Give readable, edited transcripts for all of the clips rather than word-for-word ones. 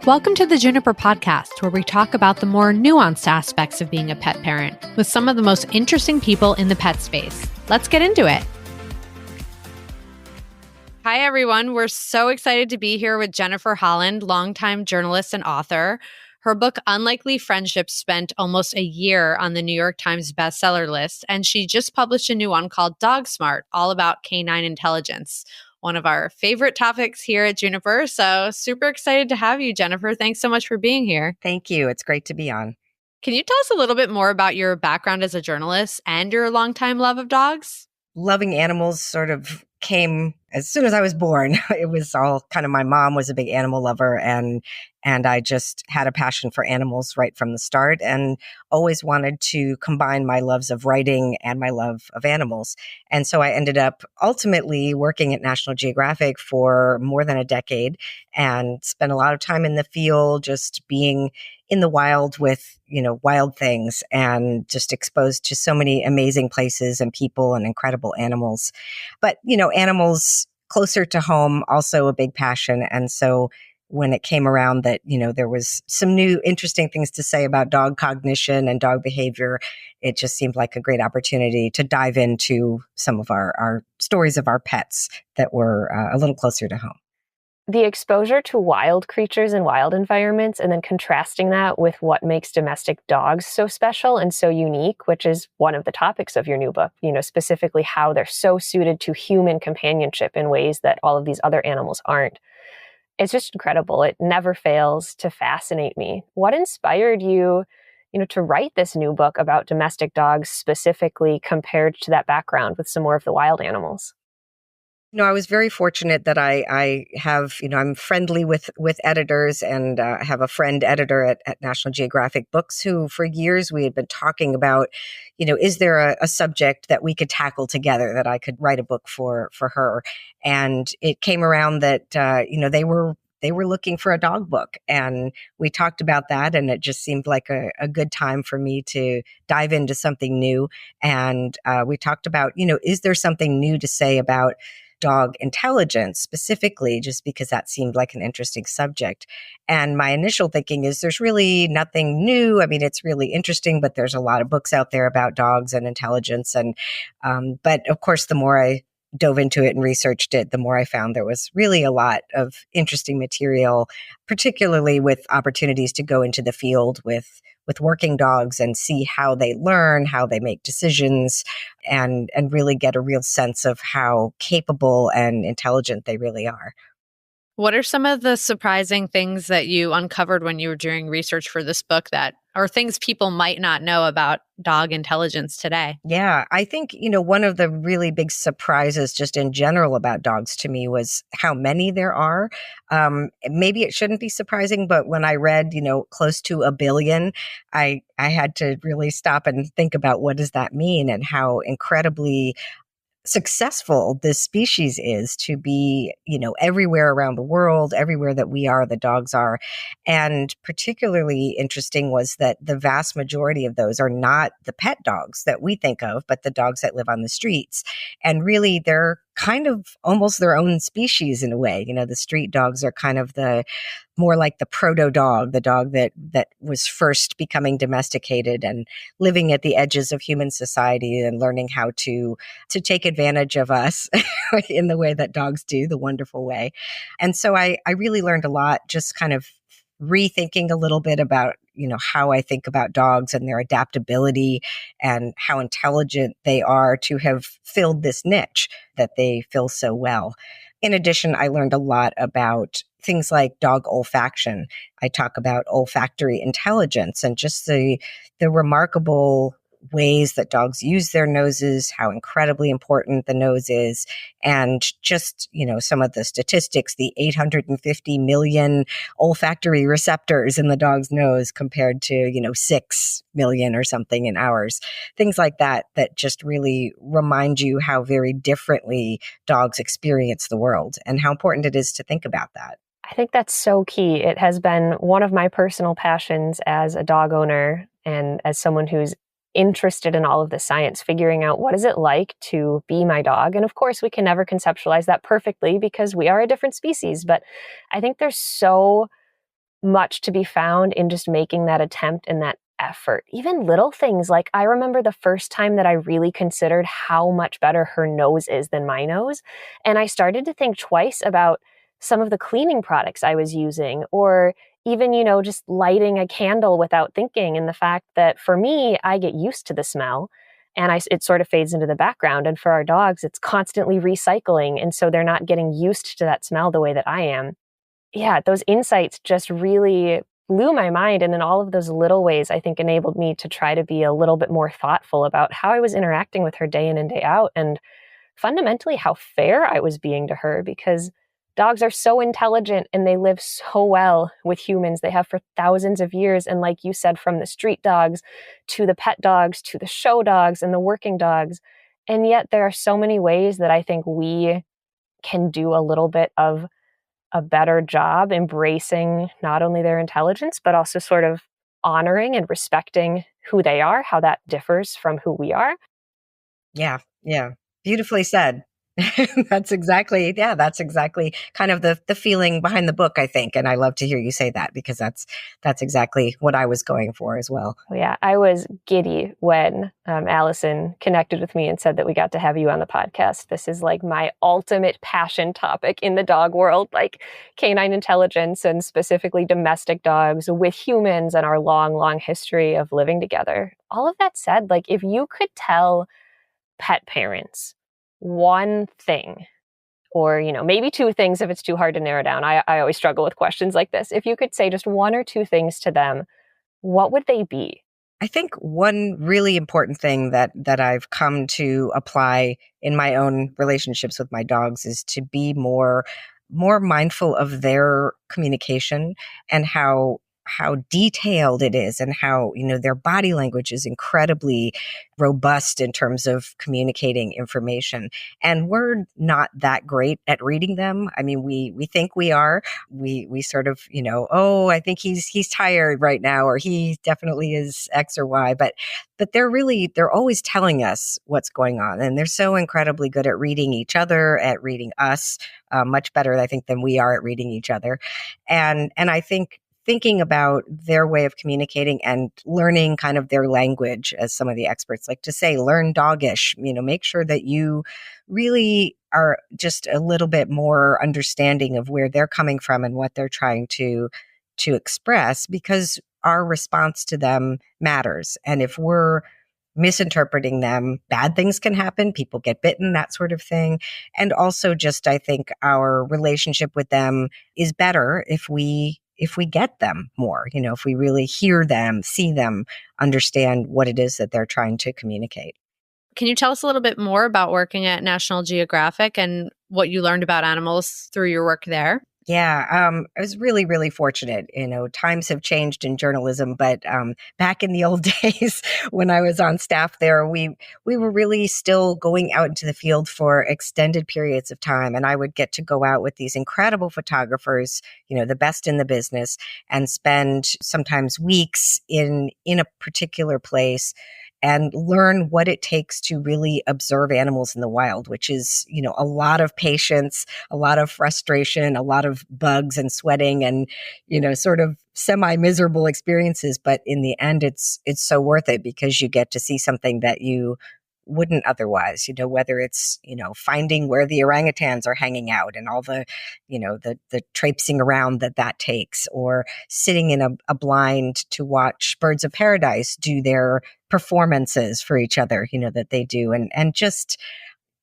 Welcome to the Juniper podcast, where we talk about the more nuanced aspects of being a pet parent with some of the most interesting people in the pet space. Let's get into it. Hi, everyone. We're so excited to be here with Jennifer Holland, longtime journalist and author. Her book, Unlikely Friendships, spent almost a year on the New York Times bestseller list, and she just published a new one called Dog Smart, all about canine intelligence. One of our favorite topics here at Juniper. So super excited to have you, Jennifer. Thanks so much for being here. Thank you. It's great to be on. Can you tell us a little bit more about your background as a journalist and your longtime love of dogs? Loving animals sort of came as soon as I was born. It was all kind of, my mom was a big animal lover, and I just had a passion for animals right from the start, and always wanted to combine my loves of writing and my love of animals. And so I ended up ultimately working at National Geographic for more than a decade and spent a lot of time in the field, just being in the wild with, wild things, and just exposed to so many amazing places and people and incredible animals. But, animals closer to home, also a big passion. And so when it came around that, there was some new interesting things to say about dog cognition and dog behavior, it just seemed like a great opportunity to dive into some of our stories of our pets that were a little closer to home. The exposure to wild creatures in wild environments, and then contrasting that with what makes domestic dogs so special and so unique, which is one of the topics of your new book, specifically how they're so suited to human companionship in ways that all of these other animals aren't. It's just incredible. It never fails to fascinate me. What inspired you, to write this new book about domestic dogs specifically compared to that background with some more of the wild animals? I was very fortunate that I have, I'm friendly with editors, and have a friend editor at National Geographic Books who for years we had been talking about, is there a subject that we could tackle together, that I could write a book for her. And it came around that, they were looking for a dog book, and we talked about that, and it just seemed like a good time for me to dive into something new. And we talked about, is there something new to say about dog intelligence specifically, just because that seemed like an interesting subject. And my initial thinking is there's really nothing new. I mean, it's really interesting, but there's a lot of books out there about dogs and intelligence. And, but of course, the more I dove into it and researched it, the more I found there was really a lot of interesting material, particularly with opportunities to go into the field with working dogs and see how they learn, how they make decisions, and really get a real sense of how capable and intelligent they really are. What are some of the surprising things that you uncovered when you were doing research for this book that are things people might not know about dog intelligence today? Yeah, I think, one of the really big surprises just in general about dogs to me was how many there are. Maybe it shouldn't be surprising, but when I read, close to 1 billion, I had to really stop and think about what does that mean, and how incredibly successful this species is to be, everywhere around the world, everywhere that we are, the dogs are. And particularly interesting was that the vast majority of those are not the pet dogs that we think of, but the dogs that live on the streets. And really, they're kind of almost their own species in a way. The street dogs are kind of more like the proto dog, the dog that was first becoming domesticated and living at the edges of human society and learning how to take advantage of us in the way that dogs do, the wonderful way. And so I really learned a lot, just kind of rethinking a little bit about, how I think about dogs and their adaptability and how intelligent they are to have filled this niche that they fill so well. In addition, I learned a lot about things like dog olfaction. I talk about olfactory intelligence and just the remarkable ways that dogs use their noses, how incredibly important the nose is, and just, some of the statistics, the 850 million olfactory receptors in the dog's nose compared to, 6 million or something in ours. Things like that just really remind you how very differently dogs experience the world and how important it is to think about that. I think that's so key. It has been one of my personal passions as a dog owner and as someone who's interested in all of the science, figuring out what is it like to be my dog. And of course, we can never conceptualize that perfectly because we are a different species. But I think there's so much to be found in just making that attempt and that effort. Even little things, like I remember the first time that I really considered how much better her nose is than my nose. And I started to think twice about some of the cleaning products I was using, or even, just lighting a candle without thinking. And the fact that for me, I get used to the smell and it sort of fades into the background. And for our dogs, it's constantly recycling. And so they're not getting used to that smell the way that I am. Yeah, those insights just really blew my mind. And in all of those little ways, I think enabled me to try to be a little bit more thoughtful about how I was interacting with her day in and day out. And fundamentally, how fair I was being to her, because dogs are so intelligent and they live so well with humans. They have for thousands of years. And like you said, from the street dogs to the pet dogs to the show dogs and the working dogs. And yet there are so many ways that I think we can do a little bit of a better job embracing not only their intelligence, but also sort of honoring and respecting who they are, how that differs from who we are. Yeah. Yeah. Beautifully said. That's exactly kind of the feeling behind the book, I think. And I love to hear you say that, because that's exactly what I was going for as well. Yeah, I was giddy when Allison connected with me and said that we got to have you on the podcast. This is like my ultimate passion topic in the dog world, like canine intelligence and specifically domestic dogs with humans and our long, long history of living together. All of that said, like if you could tell pet parents one thing, or maybe two things if it's too hard to narrow down. I always struggle with questions like this. If you could say just one or two things to them, what would they be? I think one really important thing that I've come to apply in my own relationships with my dogs is to be more mindful of their communication and how detailed it is, and how, their body language is incredibly robust in terms of communicating information. And we're not that great at reading them. I mean, we think we are. We sort of, oh, I think he's tired right now, or he definitely is X or Y, but they're always telling us what's going on. And they're so incredibly good at reading each other, at reading us, much better, I think, than we are at reading each other. And I think thinking about their way of communicating and learning kind of their language, as some of the experts like to say, learn doggish, make sure that you really are just a little bit more understanding of where they're coming from and what they're trying to express, because our response to them matters. And if we're misinterpreting them, bad things can happen. People get bitten, that sort of thing. And also just, I think our relationship with them is better if we get them more, if we really hear them, see them, understand what it is that they're trying to communicate. Can you tell us a little bit more about working at National Geographic and what you learned about animals through your work there? Yeah, I was really, really fortunate. Times have changed in journalism, but back in the old days when I was on staff there, we were really still going out into the field for extended periods of time. And I would get to go out with these incredible photographers, the best in the business, and spend sometimes weeks in a particular place and learn what it takes to really observe animals in the wild, which is, a lot of patience, a lot of frustration, a lot of bugs and sweating and, sort of semi-miserable experiences. But in the end, it's so worth it, because you get to see something that you wouldn't otherwise, whether it's, finding where the orangutans are hanging out and all the, the traipsing around that takes, or sitting in a blind to watch birds of paradise do their performances for each other, that they do. And just,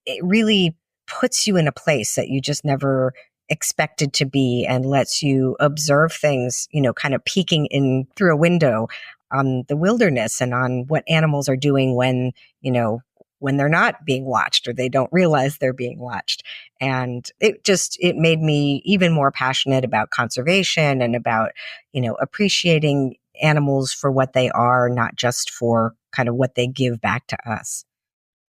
it really puts you in a place that you just never expected to be, and lets you observe things, kind of peeking in through a window on the wilderness and on what animals are doing when they're not being watched, or they don't realize they're being watched. And it made me even more passionate about conservation and about, appreciating animals for what they are, not just for kind of what they give back to us.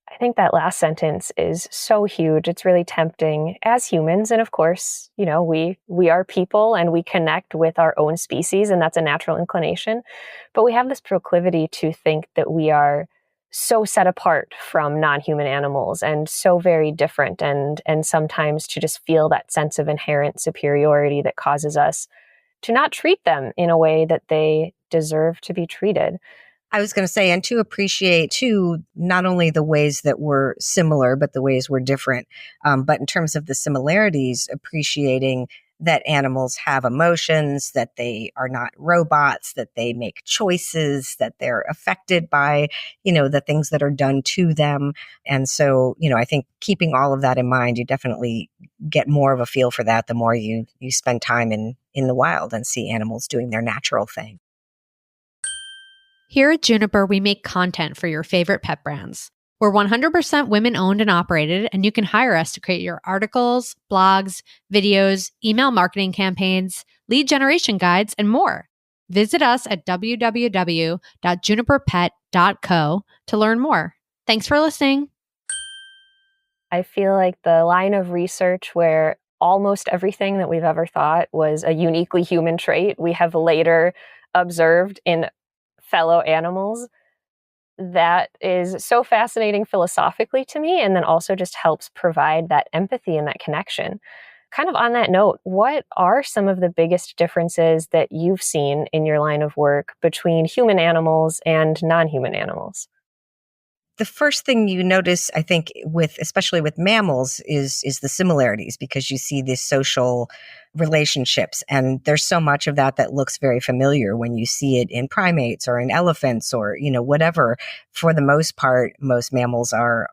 I think that last sentence is so huge. It's really tempting as humans. And of course, we are people and we connect with our own species, and that's a natural inclination. But we have this proclivity to think that we are so set apart from non-human animals and so very different, and sometimes to just feel that sense of inherent superiority that causes us to not treat them in a way that they deserve to be treated. I was going to say, and to appreciate too, not only the ways that we're similar, but the ways we're different. But in terms of the similarities, appreciating that animals have emotions, that they are not robots, that they make choices, that they're affected by, the things that are done to them. And so, I think keeping all of that in mind, you definitely get more of a feel for that the more you spend time in the wild and see animals doing their natural thing. Here at Juniper, we make content for your favorite pet brands. We're 100% women owned and operated, and you can hire us to create your articles, blogs, videos, email marketing campaigns, lead generation guides, and more. Visit us at www.juniperpet.co to learn more. Thanks for listening. I feel like the line of research where almost everything that we've ever thought was a uniquely human trait, we have later observed in fellow animals, that is so fascinating philosophically to me, and then also just helps provide that empathy and that connection. Kind of on that note, what are some of the biggest differences that you've seen in your line of work between human animals and non-human animals? The first thing you notice, I think, especially with mammals, is the similarities, because you see these social relationships, and there's so much of that looks very familiar when you see it in primates or in elephants or whatever. For the most part, most mammals are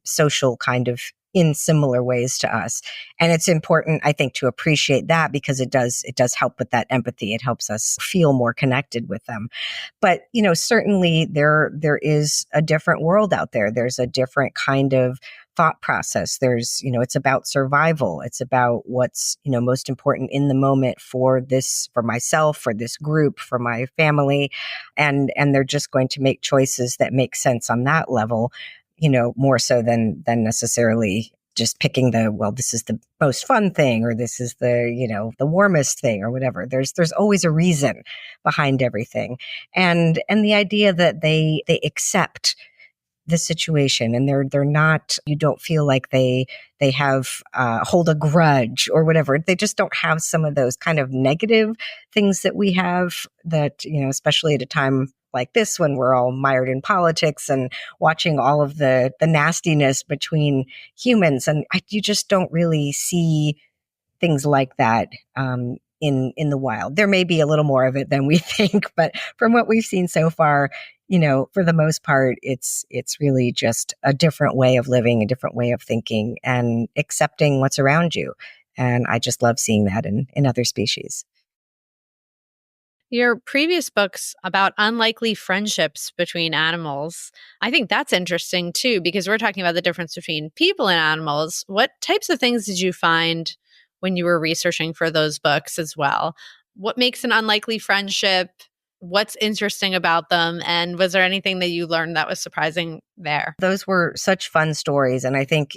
social, kind of in similar ways to us, and it's important, I think, to appreciate that, because it does help with that empathy. It helps us feel more connected with them. But, certainly there is a different world out there. There's a different kind of thought process. There's, it's about survival. It's about what's, most important in the moment for myself, for this group, for my family. And they're just going to make choices that make sense on that level, more so than necessarily just picking this is the most fun thing, or this is the, the warmest thing, or whatever. There's always a reason behind everything. And the idea that they accept the situation, and they're not, you don't feel like they have hold a grudge or whatever. They just don't have some of those kind of negative things that we have, that, especially at a time like this, when we're all mired in politics and watching all of the nastiness between humans. And you just don't really see things like that in the wild. There may be a little more of it than we think, but from what we've seen so far, for the most part, it's really just a different way of living, a different way of thinking, and accepting what's around you. And I just love seeing that in other species. Your previous books about unlikely friendships between animals, I think that's interesting too, because we're talking about the difference between people and animals. What types of things did you find when you were researching for those books as well? What makes an unlikely friendship? What's interesting about them? And was there anything that you learned that was surprising there? Those were such fun stories. And I think,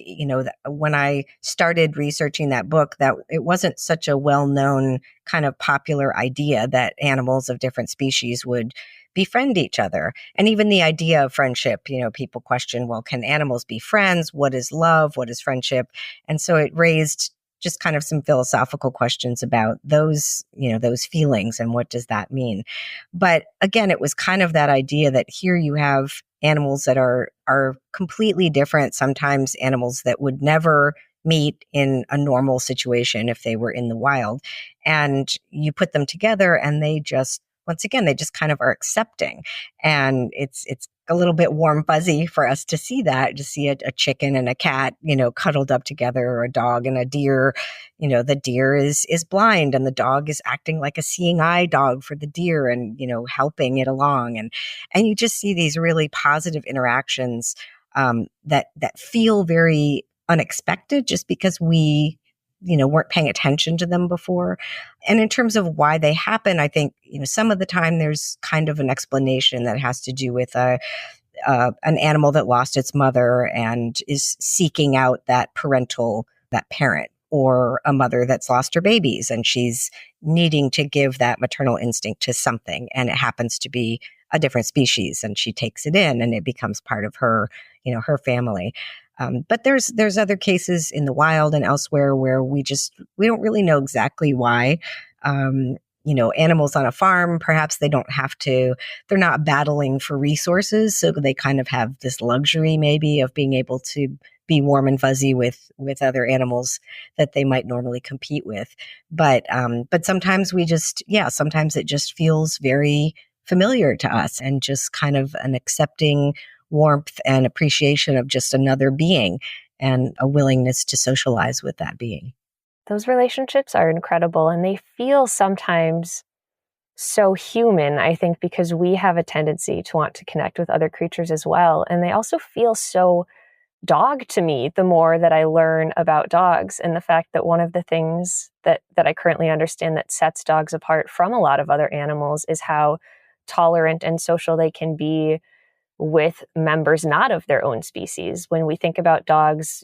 when I started researching that book, that it wasn't such a well-known kind of popular idea that animals of different species would befriend each other. And even the idea of friendship, people question, well, can animals be friends? What is love? What is friendship? And so it raised just kind of some philosophical questions about those feelings and what does that mean. But again, it was kind of that idea that here you have animals that are completely different, sometimes animals that would never meet in a normal situation if they were in the wild. And you put them together and they just kind of are accepting. And it's a little bit warm fuzzy for us to see that, to see a chicken and a cat, cuddled up together, or a dog and a deer. The deer is blind, and the dog is acting like a seeing eye dog for the deer, and, helping it along. And you just see these really positive interactions that feel very unexpected, just because we weren't paying attention to them before. And in terms of why they happen, I think, some of the time there's kind of an explanation that has to do with an animal that lost its mother and is seeking out that parent, or a mother that's lost her babies and she's needing to give that maternal instinct to something. And it happens to be a different species, and she takes it in and it becomes part of her, her family. But there's other cases in the wild and elsewhere where we don't really know exactly why. animals on a farm, perhaps they're not battling for resources. So they kind of have this luxury maybe of being able to be warm and fuzzy with other animals that they might normally compete with. But sometimes sometimes it just feels very familiar to us, and just kind of an accepting warmth and appreciation of just another being, and a willingness to socialize with that being. Those relationships are incredible, and they feel sometimes so human, I think, because we have a tendency to want to connect with other creatures as well. And they also feel so dog to me the more that I learn about dogs, and the fact that one of the things that I currently understand that sets dogs apart from a lot of other animals is how tolerant and social they can be with members not of their own species. When we think about dogs,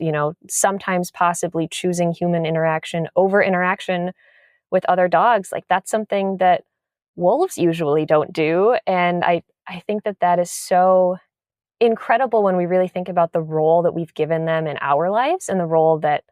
sometimes possibly choosing human interaction over interaction with other dogs, like that's something that wolves usually don't do. And I think that is so incredible when we really think about the role that we've given them in our lives, and the role that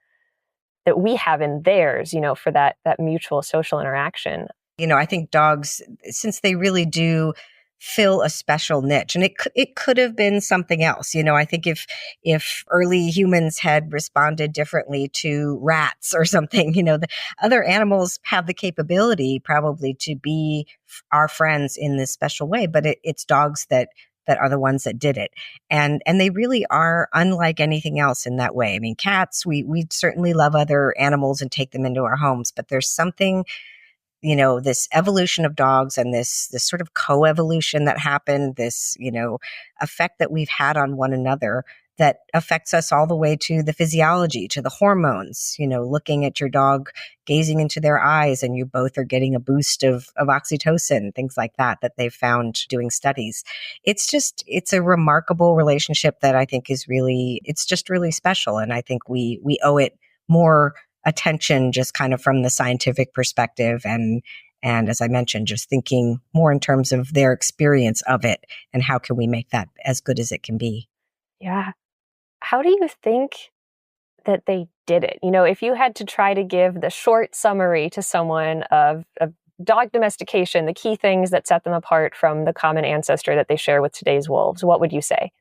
we have in theirs, for that mutual social interaction. I think dogs, since they really do fill a special niche, and it could have been something else. I think if early humans had responded differently to rats or something, the other animals have the capability probably to be our friends in this special way, but it's dogs that are the ones that did it. And they really are unlike anything else in that way. I mean, cats, we certainly love other animals and take them into our homes, but there's something, this evolution of dogs, and this sort of coevolution that happened, this, effect that we've had on one another that affects us all the way to the physiology, to the hormones, looking at your dog, gazing into their eyes, and you both are getting a boost of oxytocin, things like that they've found doing studies. It's a remarkable relationship that I think it's just really special. And I think we owe it more attention, just kind of from the scientific perspective, and as I mentioned, just thinking more in terms of their experience of it, and how can we make that as good as it can be. Yeah. How do you think that they did it? If you had to try to give the short summary to someone of dog domestication, the key things that set them apart from the common ancestor that they share with today's wolves, what would you say?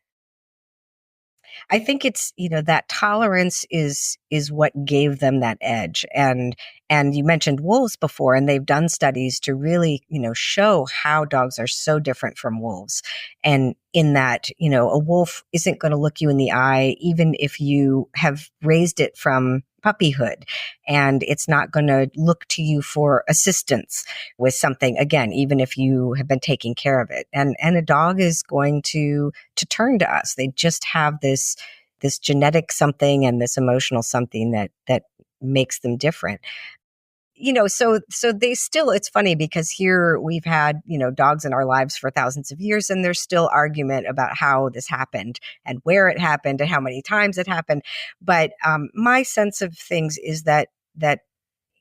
I think it's, that tolerance is what gave them that edge. And you mentioned wolves before, and they've done studies to really, show how dogs are so different from wolves. And in that, a wolf isn't going to look you in the eye, even if you have raised it from puppyhood, and it's not going to look to you for assistance with something, again, even if you have been taking care of it. And a dog is going to turn to us. They just have this genetic something and this emotional something that makes them different. So they still, it's funny because here we've had, dogs in our lives for thousands of years, and there's still argument about how this happened and where it happened and how many times it happened. But my sense of things is that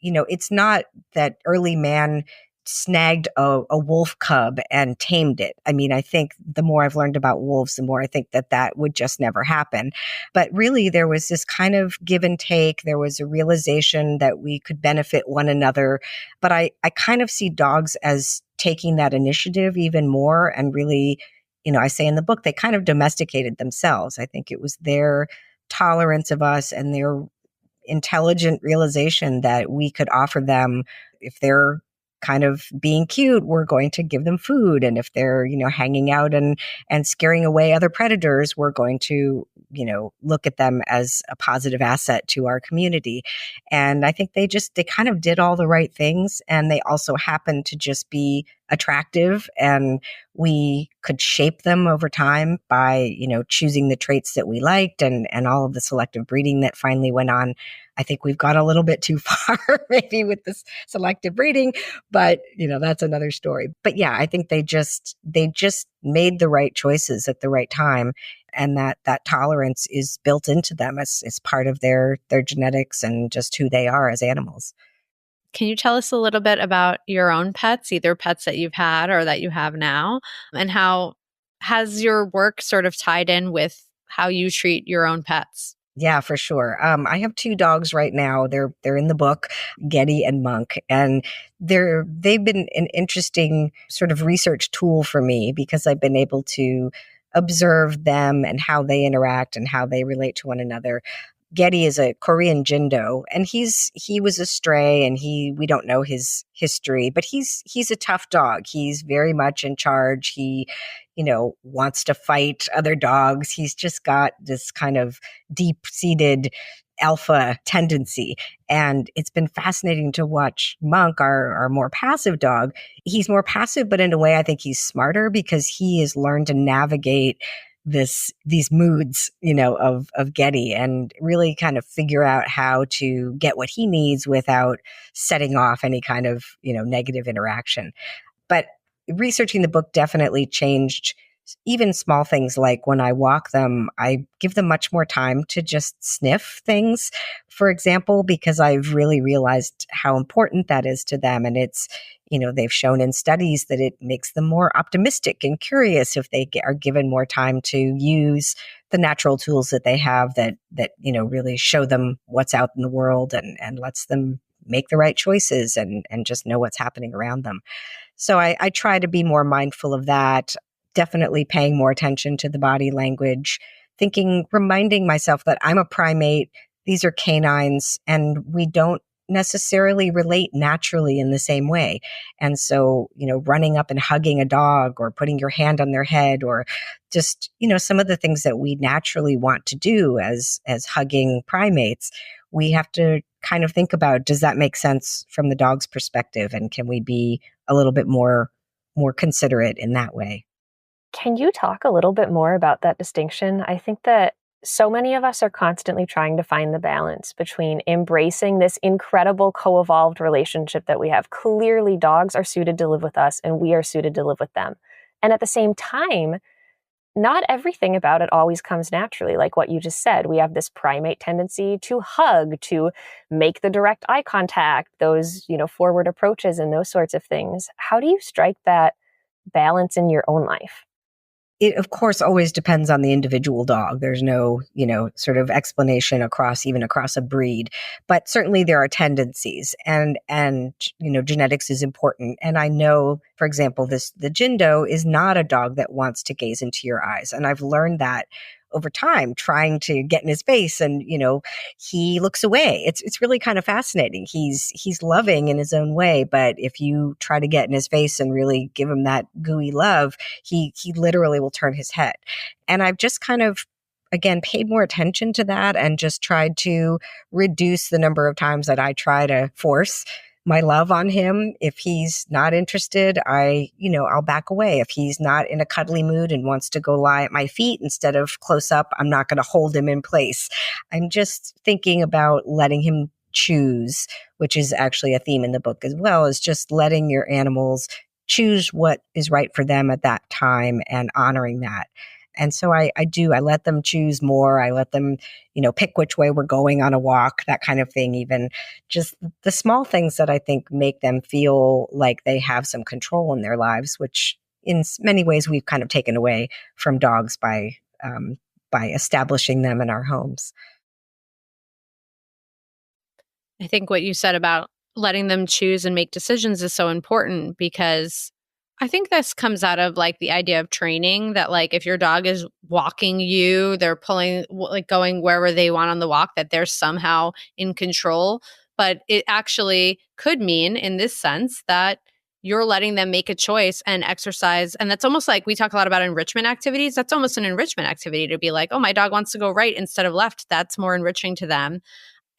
it's not that early man snagged a wolf cub and tamed it. I mean, I think the more I've learned about wolves, the more I think that would just never happen. But really, there was this kind of give and take. There was a realization that we could benefit one another. But I kind of see dogs as taking that initiative even more, and really, I say in the book, they kind of domesticated themselves. I think it was their tolerance of us and their intelligent realization that we could offer them. If they're kind of being cute, we're going to give them food. And if they're, hanging out and scaring away other predators, we're going to, look at them as a positive asset to our community. And I think they kind of did all the right things. And they also happened to just be attractive, and we could shape them over time by, choosing the traits that we liked, and all of the selective breeding that finally went on. I think we've gone a little bit too far maybe with this selective breeding, but that's another story. But yeah, I think they just made the right choices at the right time, and that tolerance is built into them as part of their genetics and just who they are as animals. Can you tell us a little bit about your own pets, either pets that you've had or that you have now, and how has your work sort of tied in with how you treat your own pets? Yeah, for sure. I have two dogs right now. They're in the book, Getty and Monk, and they've been an interesting sort of research tool for me because I've been able to observe them and how they interact and how they relate to one another. Getty is a Korean Jindo, and he was a stray, and we don't know his history, but he's a tough dog. He's very much in charge. He, wants to fight other dogs. He's just got this kind of deep-seated alpha tendency. And it's been fascinating to watch Monk, our more passive dog. He's more passive, but in a way I think he's smarter because he has learned to navigate these moods, of Getty and really kind of figure out how to get what he needs without setting off any kind of, negative interaction. But researching the book definitely changed even small things like when I walk them, I give them much more time to just sniff things, for example, because I've really realized how important that is to them. And it's, they've shown in studies that it makes them more optimistic and curious if they are given more time to use the natural tools that they have that really show them what's out in the world and lets them make the right choices and just know what's happening around them. So I try to be more mindful of that, definitely paying more attention to the body language, reminding myself that I'm a primate, these are canines, and we don't necessarily relate naturally in the same way. And so, running up and hugging a dog or putting your hand on their head or just, some of the things that we naturally want to do as hugging primates, we have to kind of think about, does that make sense from the dog's perspective? And can we be a little bit more considerate in that way? Can you talk a little bit more about that distinction? I think that so many of us are constantly trying to find the balance between embracing this incredible co-evolved relationship that we have. Clearly, dogs are suited to live with us and we are suited to live with them. And at the same time, not everything about it always comes naturally. Like what you just said, we have this primate tendency to hug, to make the direct eye contact, those, forward approaches and those sorts of things. How do you strike that balance in your own life? It, of course, always depends on the individual dog. There's no, sort of explanation across a breed, but certainly there are tendencies and, genetics is important. And I know, for example, the Jindo is not a dog that wants to gaze into your eyes. And I've learned that over time, trying to get in his face and, he looks away. It's really kind of fascinating. He's loving in his own way, but if you try to get in his face and really give him that gooey love, he literally will turn his head. And I've just kind of, again, paid more attention to that and just tried to reduce the number of times that I try to force my love on him. If he's not interested, I'll back away. If he's not in a cuddly mood and wants to go lie at my feet instead of close up, I'm not going to hold him in place. I'm just thinking about letting him choose, which is actually a theme in the book as well, is just letting your animals choose what is right for them at that time and honoring that. And so I let them choose more. I let them, pick which way we're going on a walk, that kind of thing, even just the small things that I think make them feel like they have some control in their lives, which in many ways we've kind of taken away from dogs by establishing them in our homes. I think what you said about letting them choose and make decisions is so important because I think this comes out of like the idea of training that like if your dog is walking you, they're pulling, like going wherever they want on the walk, that they're somehow in control. But it actually could mean in this sense that you're letting them make a choice and exercise. And that's almost like we talk a lot about enrichment activities. That's almost an enrichment activity to be like, oh, my dog wants to go right instead of left. That's more enriching to them.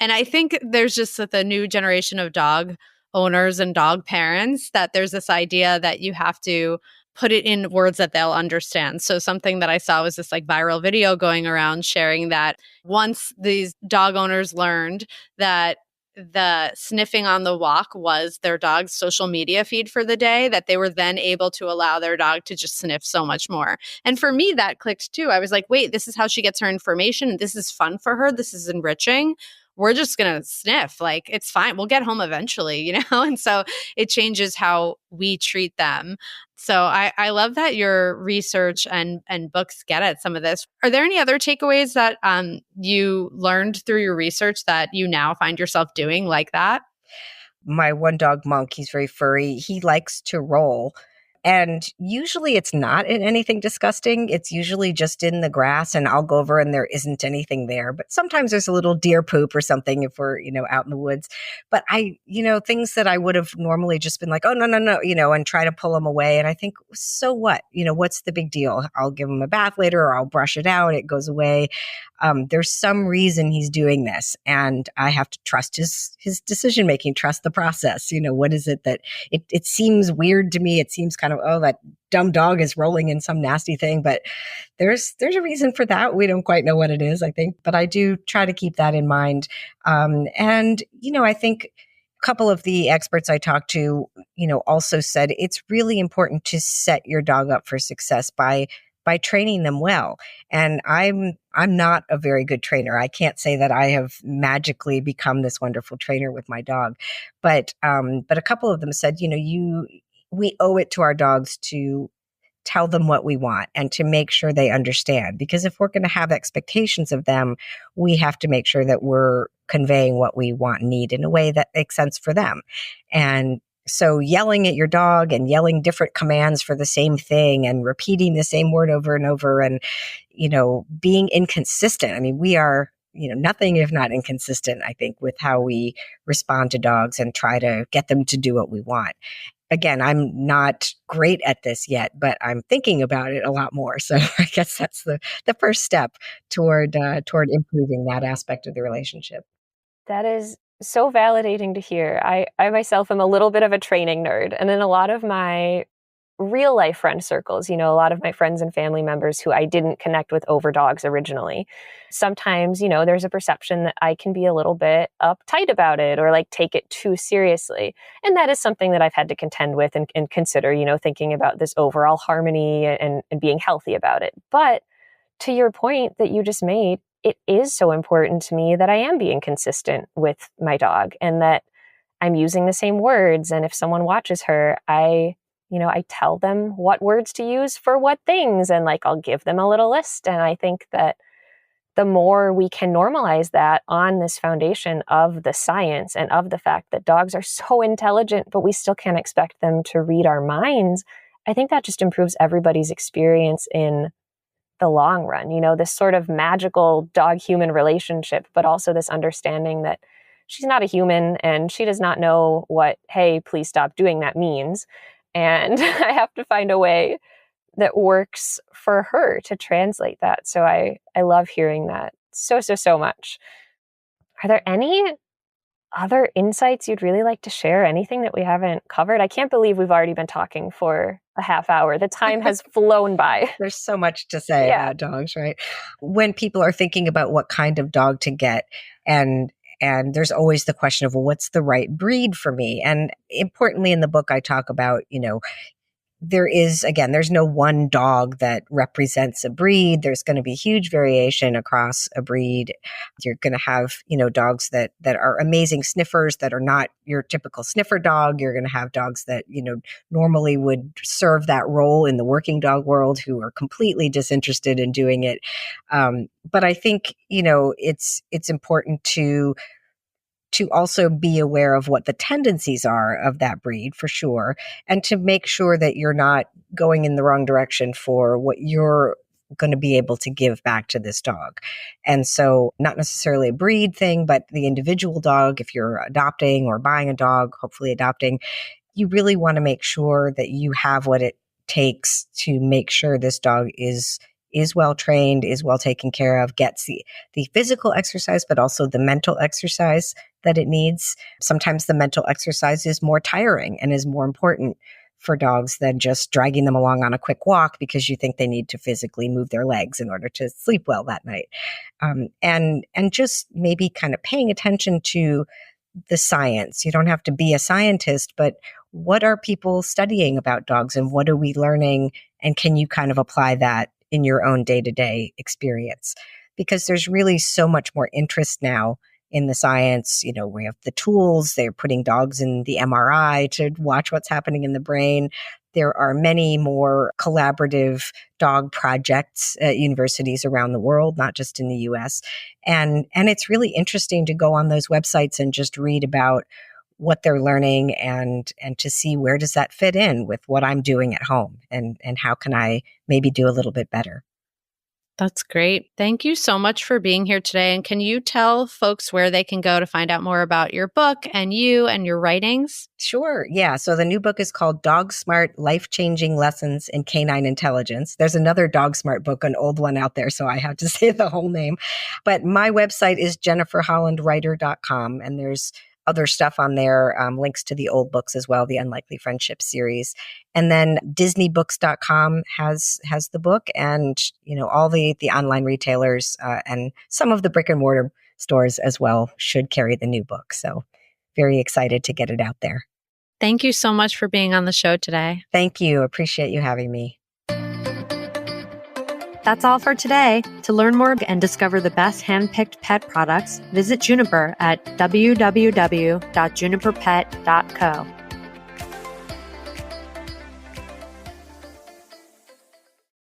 And I think there's just the new generation of dog owners and dog parents that there's this idea that you have to put it in words that they'll understand. So something that I saw was this like viral video going around sharing that once these dog owners learned that the sniffing on the walk was their dog's social media feed for the day, that they were then able to allow their dog to just sniff so much more. And for me, that clicked too. I was like, wait, this is how she gets her information. This is fun for her. This is enriching. we're just going to sniff. Like, it's fine. We'll get home eventually, And so it changes how we treat them. So I love that your research and books get at some of this. Are there any other takeaways that you learned through your research that you now find yourself doing like that? My one dog, Monk, he's very furry. He likes to roll. And usually it's not in anything disgusting. It's usually just in the grass, and I'll go over and there isn't anything there. But sometimes there's a little deer poop or something if we're, out in the woods. But things that I would have normally just been like, oh, no, no, no, and try to pull them away. And I think, so what? What's the big deal? I'll give him a bath later, or I'll brush it out. It goes away. There's some reason he's doing this, and I have to trust his decision making, trust the process. What is it that it seems weird to me? It seems kind of, oh, that dumb dog is rolling in some nasty thing, but there's a reason for that. We don't quite know what it is, I think, but I do try to keep that in mind. I think a couple of the experts I talked to, also said it's really important to set your dog up for success by training them well. And I'm not a very good trainer. I can't say that I have magically become this wonderful trainer with my dog, but a couple of them said, we owe it to our dogs to tell them what we want and to make sure they understand. Because if we're going to have expectations of them, we have to make sure that we're conveying what we want and need in a way that makes sense for them. And so yelling at your dog and yelling different commands for the same thing and repeating the same word over and over and, being inconsistent. I mean, we are, nothing if not inconsistent, I think, with how we respond to dogs and try to get them to do what we want. Again, I'm not great at this yet, but I'm thinking about it a lot more. So I guess that's the first step toward improving that aspect of the relationship. That is so validating to hear. I myself am a little bit of a training nerd. And in a lot of my real life friend circles, a lot of my friends and family members who I didn't connect with over dogs originally, sometimes, there's a perception that I can be a little bit uptight about it or like take it too seriously. And that is something that I've had to contend with and consider, thinking about this overall harmony and being healthy about it. But to your point that you just made, it is so important to me that I am being consistent with my dog and that I'm using the same words. And if someone watches her, I tell them what words to use for what things, and I'll give them a little list. And I think that the more we can normalize that on this foundation of the science and of the fact that dogs are so intelligent, but we still can't expect them to read our minds, I think that just improves everybody's experience in the long run. This sort of magical dog-human relationship, but also this understanding that she's not a human and she does not know what, hey, please stop doing that means. And I have to find a way that works for her to translate that. So I love hearing that so much. Are there any other insights you'd really like to share? Anything that we haven't covered? I can't believe we've already been talking for a half hour. The time has flown by. There's so much to say about dogs, right? When people are thinking about what kind of dog to get, and there's always the question of, well, what's the right breed for me? And importantly, in the book, I talk about, there's no one dog that represents a breed. There's going to be huge variation across a breed. You're going to have, dogs that are amazing sniffers that are not your typical sniffer dog. You're going to have dogs that, normally would serve that role in the working dog world who are completely disinterested in doing it. But I think, it's important to also be aware of what the tendencies are of that breed for sure, and to make sure that you're not going in the wrong direction for what you're going to be able to give back to this dog. And so not necessarily a breed thing, but the individual dog, if you're adopting or buying a dog, hopefully adopting, you really want to make sure that you have what it takes to make sure this dog is well trained, is well taken care of, gets the physical exercise, but also the mental exercise that it needs. Sometimes the mental exercise is more tiring and is more important for dogs than just dragging them along on a quick walk because you think they need to physically move their legs in order to sleep well that night. And just maybe kind of paying attention to the science. You don't have to be a scientist, but what are people studying about dogs and what are we learning? And can you kind of apply that in your own day-to-day experience? Because there's really so much more interest now in the science. We have the tools. They're putting dogs in the MRI to watch what's happening in the brain. There are many more collaborative dog projects at universities around the world, not just in the US. And it's really interesting to go on those websites and just read about what they're learning and to see where does that fit in with what I'm doing at home and how can I maybe do a little bit better. That's great. Thank you so much for being here today. And can you tell folks where they can go to find out more about your book and you and your writings? Sure. Yeah. So the new book is called Dog Smart, Life-Changing Lessons in Canine Intelligence. There's another Dog Smart book, an old one out there, so I have to say the whole name. But my website is jenniferhollandwriter.com, and there's other stuff on there, links to the old books as well, the Unlikely Friendship series. And then disneybooks.com has the book, and all the online retailers and some of the brick and mortar stores as well should carry the new book. So very excited to get it out there. Thank you so much for being on the show today. Thank you. Appreciate you having me. That's all for today. To learn more and discover the best hand-picked pet products, visit Juniper at www.juniperpet.co.